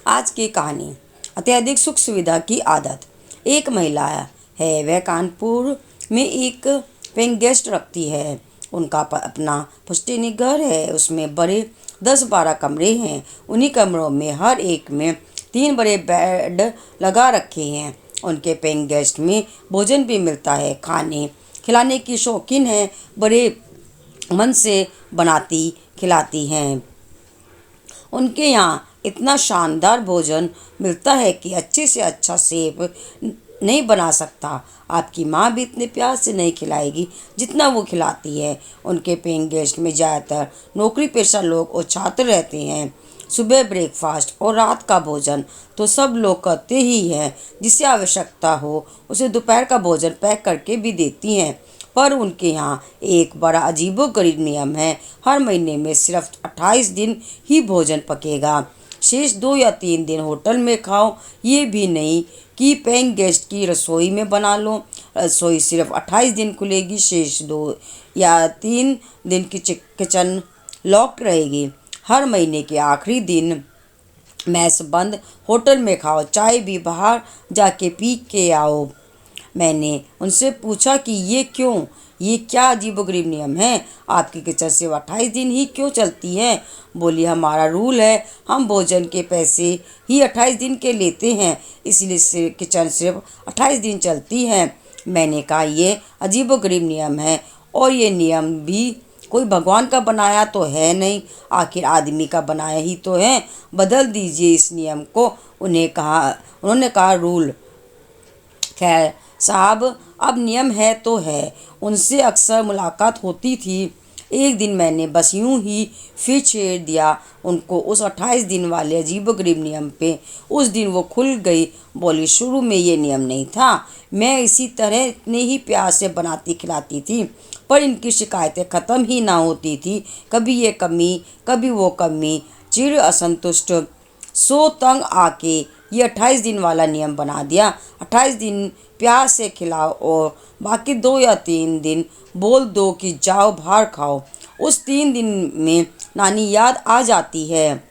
आज की कहानी अत्यधिक सुख सुविधा की आदत। एक महिला है, वह कानपुर में एक पेइंग गेस्ट रखती है। उनका अपना पुश्तैनी घर है, उसमें बड़े 10-12 कमरे हैं। उन्हीं कमरों में हर एक में 3 बड़े बेड लगा रखे हैं। उनके पेइंग गेस्ट में भोजन भी मिलता है। खाने खिलाने की शौकीन है, बड़े मन से बनाती खिलाती हैं। उनके यहाँ इतना शानदार भोजन मिलता है कि अच्छे से अच्छा शेफ नहीं बना सकता। आपकी माँ भी इतने प्यार से नहीं खिलाएगी जितना वो खिलाती है। उनके पेइंग गेस्ट में ज़्यादातर नौकरी पेशा लोग और छात्र रहते हैं। सुबह ब्रेकफास्ट और रात का भोजन तो सब लोग करते ही हैं। जिसे आवश्यकता हो उसे दोपहर का भोजन पैक करके भी देती हैं। पर उनके यहाँ एक बड़ा अजीबोगरीब नियम है। हर महीने में सिर्फ 28 दिन ही भोजन पकेगा। शेष 2 या 3 दिन होटल में खाओ। ये भी नहीं कि पेइंग गेस्ट की रसोई में बना लो। रसोई सिर्फ 28 दिन खुलेगी। शेष 2 या 3 दिन की किचन लॉक्ड रहेगी। हर महीने के आखिरी दिन मैस बंद। होटल में खाओ, चाय भी बाहर जाके पी के आओ। मैंने उनसे पूछा कि ये क्यों, ये क्या अजीबोगरीब नियम है? आपकी किचन सिर्फ 28 दिन ही क्यों चलती है? बोली, हमारा रूल है, हम भोजन के पैसे ही 28 दिन के लेते हैं, इसलिए किचन सिर्फ 28 दिन चलती है। मैंने कहा, ये अजीबोगरीब नियम है और ये नियम भी कोई भगवान का बनाया तो है नहीं, आखिर आदमी का बनाया ही तो है। बदल दीजिए इस नियम को। उन्होंने कहा, रूल खैर साहब, अब नियम है तो है। उनसे अक्सर मुलाकात होती थी। एक दिन मैंने बस यूं ही फिर छेड़ दिया उनको उस 28 दिन वाले अजीबोगरीब नियम पे। उस दिन वो खुल गई। बोली, शुरू में ये नियम नहीं था, मैं इसी तरह इतने ही प्यार से बनाती खिलाती थी, पर इनकी शिकायतें ख़त्म ही ना होती थी। कभी ये कमी, कभी वो कमी, चिड़, असंतुष्ट, सो तंग आके ये 28 दिन वाला नियम बना दिया। 28 दिन प्यार से खिलाओ और बाकी 2 या 3 दिन बोल दो कि जाओ बाहर खाओ। उस 3 दिन में नानी याद आ जाती है।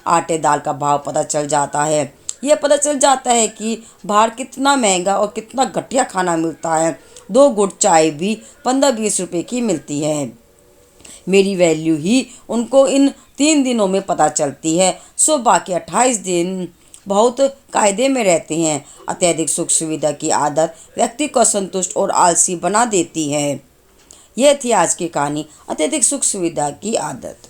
आटे दाल का भाव पता चल जाता है। यह पता चल जाता है कि बाहर कितना महंगा और कितना घटिया खाना मिलता है। 2 गुट चाय भी 15-20 रुपए की मिलती है। मेरी वैल्यू ही उनको इन 3 दिनों में पता चलती है। सो बाकी 28 दिन बहुत कायदे में रहते हैं। अत्यधिक सुख सुविधा की आदत व्यक्ति को असंतुष्ट और आलसी बना देती है। यह थी आज की कहानी, अत्यधिक सुख सुविधा की आदत।